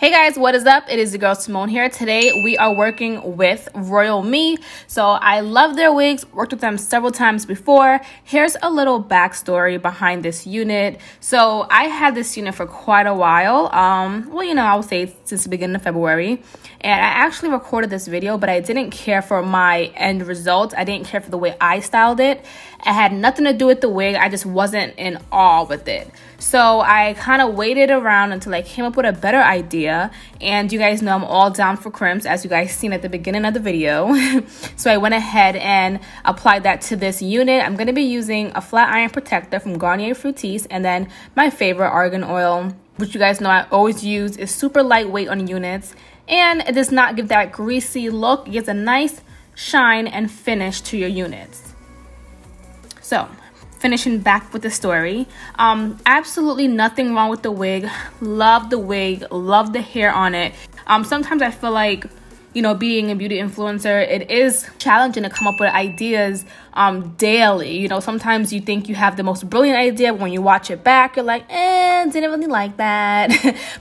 Hey guys, what is up? It is the girl Simone here. Today we are working with Royal Me. So I love their wigs, worked with them several times before. Here's a little backstory behind this unit. So I had this unit for quite a while. I would say since the beginning of February. And I actually recorded this video, but I didn't care for my end result. I didn't care for the way I styled it. It had nothing to do with the wig. I just wasn't in awe with it. So I kind of waited around until I came up with a better idea. And you guys know I'm all down for crimps, as you guys seen at the beginning of the video. So I went ahead and applied that to this unit. I'm going to be using a flat iron protector from Garnier Fructis, and then my favorite argan oil, which you guys know I always use. Is super lightweight on units, and it does not give that greasy look. It gives a nice shine and finish to your units. So finishing back with the story, absolutely nothing wrong with the wig. Love the wig, love the hair on it. Sometimes I feel like, being a beauty influencer, it is challenging to come up with ideas daily. Sometimes you think you have the most brilliant idea, but when you watch it back, you're like, didn't really like that.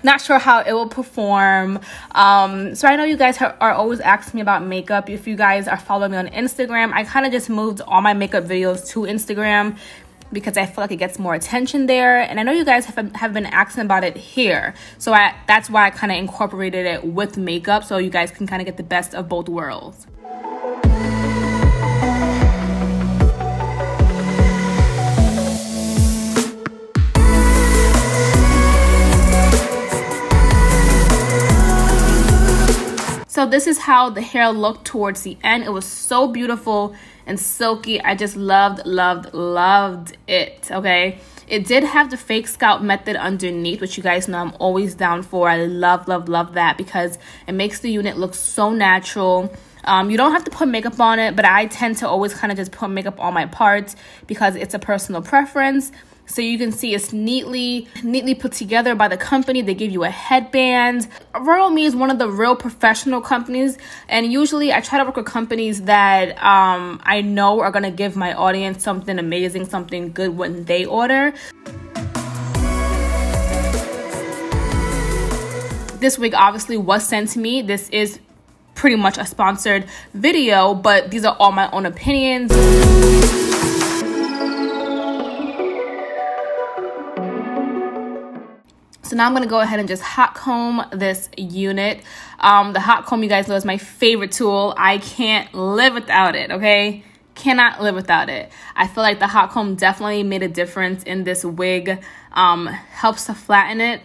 Not sure how it will perform. So I know you guys are always asking me about makeup. If you guys are following me on Instagram, I kind of just moved all my makeup videos to Instagram because I feel like it gets more attention there. And I know you guys have been asking about it here. So that's why I kind of incorporated it with makeup, so you guys can kind of get the best of both worlds. So this is how the hair looked towards the end. It was so beautiful and silky. I just loved it, okay? It did have the fake scalp method underneath, which you guys know I'm always down for. I love that because it makes the unit look so natural. You don't have to put makeup on it, but I tend to always kind of just put makeup on my parts because it's a personal preference. So you can see it's neatly put together by the company. They give you a headband. Royal Me is one of the real professional companies, and usually I try to work with companies that I know are gonna give my audience something amazing, something good when they order. This wig obviously was sent to me. This is pretty much a sponsored video, but these are all my own opinions. So now I'm going to go ahead and just hot comb this unit. The hot comb, you guys know, is my favorite tool. I can't live without it, okay? Cannot live without it. I feel like the hot comb definitely made a difference in this wig. Helps to flatten it.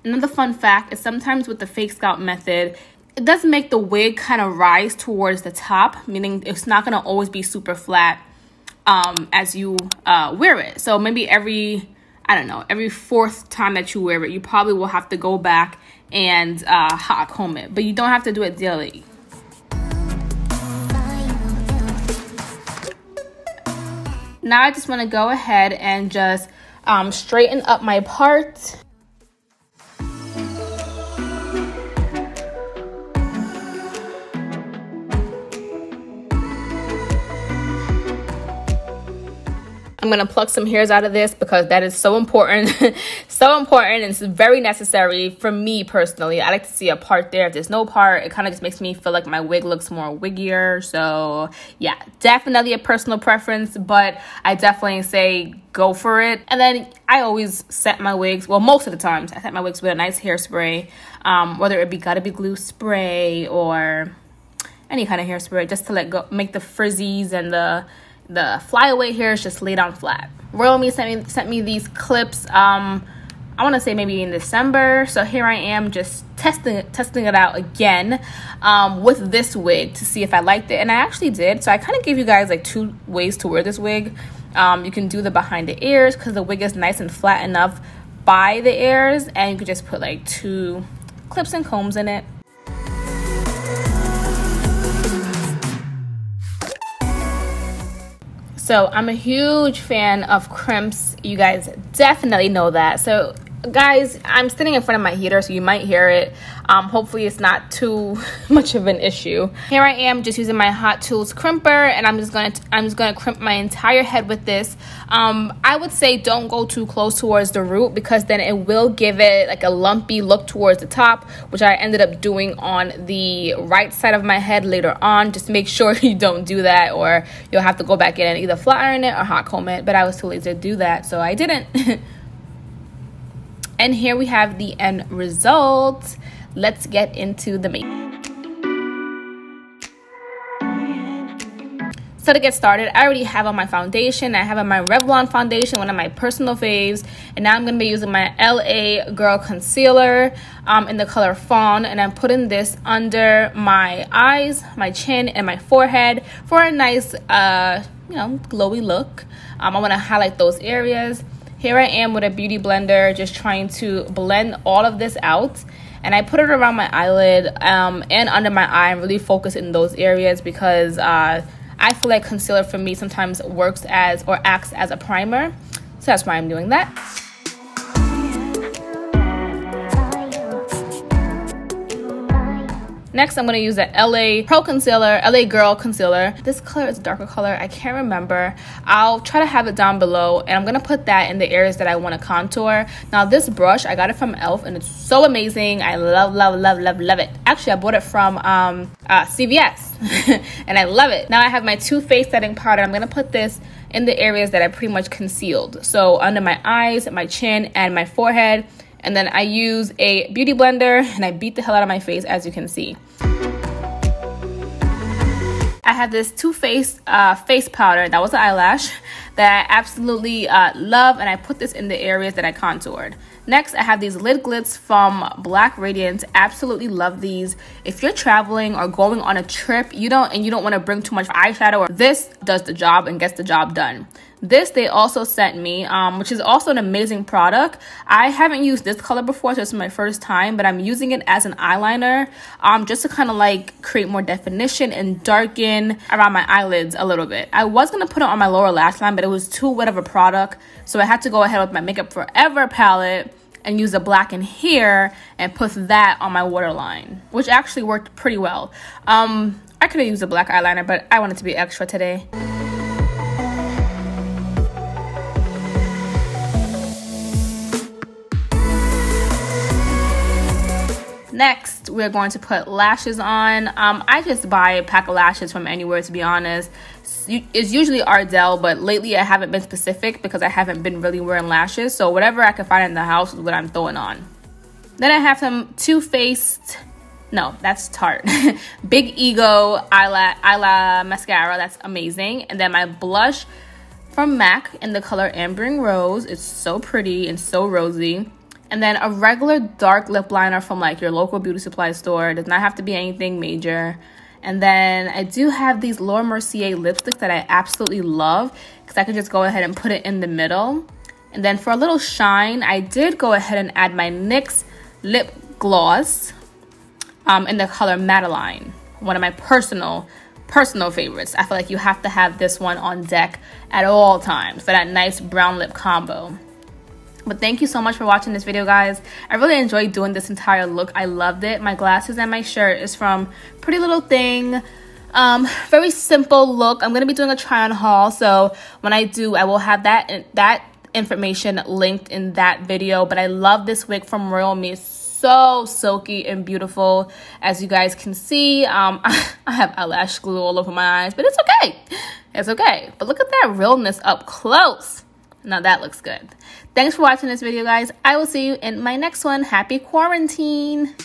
Another fun fact is sometimes with the fake scalp method, it does make the wig kind of rise towards the top, meaning it's not going to always be super flat as you wear it. So maybe every fourth time that you wear it, you probably will have to go back and hot comb it, but you don't have to do it daily. Now I just want to go ahead and just straighten up my part. I'm going to pluck some hairs out of this because that is so important. So important, and it's very necessary for me personally. I like to see a part there. If there's no part, it kind of just makes me feel like my wig looks more wiggier. So yeah, definitely a personal preference, but I definitely say go for it. And then I always set my wigs, well, most of the times I set my wigs with a nice hairspray, whether it be Gotta Be Glue spray or any kind of hairspray, just to make the frizzies and the flyaway hairs just lay down flat. Royal Me sent me these clips, I want to say maybe in December. So here I am just testing it out again with this wig to see if I liked it. And I actually did. So I kind of gave you guys like 2 ways to wear this wig. You can do the behind the ears because the wig is nice and flat enough by the ears. And you could just put like 2 clips and combs in it. So I'm a huge fan of crimps. You guys definitely know that. So Guys, I'm sitting in front of my heater, so you might hear it. Hopefully it's not too much of an issue. Here I am just using my Hot Tools crimper, and I'm just gonna crimp my entire head with this. I would say don't go too close towards the root, because then it will give it like a lumpy look towards the top, which I ended up doing on the right side of my head later on. Just make sure you don't do that, or you'll have to go back in and either flat iron it or hot comb it, but I was too lazy to do that, so I didn't. And here we have the end result. Let's get into the makeup. So to get started, I already have on my foundation. I have on my Revlon foundation, one of my personal faves. And now I'm going to be using my LA Girl Concealer in the color Fawn. And I'm putting this under my eyes, my chin, and my forehead for a nice, glowy look. I want to highlight those areas. Here I am with a beauty blender, just trying to blend all of this out. And I put it around my eyelid and under my eye, and really focus in those areas, because I feel like concealer for me sometimes works as or acts as a primer. So that's why I'm doing that. Next, I'm going to use the LA Pro Concealer, LA Girl Concealer. This color is a darker color. I can't remember. I'll try to have it down below, and I'm going to put that in the areas that I want to contour. Now, this brush, I got it from e.l.f., and it's so amazing. I love, love, love, love, love it. Actually, I bought it from CVS, and I love it. Now, I have my Too Faced setting powder. I'm going to put this in the areas that I pretty much concealed. So, under my eyes, my chin, and my forehead. And then I use a beauty blender, and I beat the hell out of my face, as you can see. I have this Too Faced face powder. That was an eyelash that I absolutely love, and I put this in the areas that I contoured. Next, I have these lid glits from Black Radiance. Absolutely love these. If you're traveling or going on a trip, you don't want to bring too much eyeshadow, this does the job and gets the job done. This they also sent me, which is also an amazing product. I haven't used this color before, so this is my first time, but I'm using it as an eyeliner just to kind of like create more definition and darken around my eyelids a little bit. I was going to put it on my lower lash line, but it was too wet of a product, so I had to go ahead with my Makeup Forever palette and use the black in here and put that on my waterline, which actually worked pretty well. I could have used a black eyeliner, but I wanted to be extra today. Next, we're going to put lashes on. I just buy a pack of lashes from anywhere, to be honest. It's usually Ardell, but lately I haven't been specific because I haven't been really wearing lashes. So whatever I can find in the house is what I'm throwing on. Then I have some Too Faced, no, that's Tarte. Big Ego Eyelash Mascara, that's amazing. And then my blush from MAC in the color Ambering Rose. It's so pretty and so rosy. And then a regular dark lip liner from like your local beauty supply store. It does not have to be anything major. And then I do have these Laura Mercier lipsticks that I absolutely love, because I could just go ahead and put it in the middle. And then for a little shine, I did go ahead and add my NYX lip gloss in the color Madeline. One of my personal favorites. I feel like you have to have this one on deck at all times for that nice brown lip combo. But thank you so much for watching this video, guys. I really enjoyed doing this entire look. I loved it. My glasses and my shirt is from Pretty Little Thing. Very simple look. I'm going to be doing a try on haul, so when I do, I will have that information linked in that video. But I love this wig from Royal Me. It's so silky and beautiful, as you guys can see. I have eyelash glue all over my eyes, but it's okay. It's okay. But look at that realness up close. Now that looks good. Thanks for watching this video, guys. I will see you in my next one. Happy quarantine.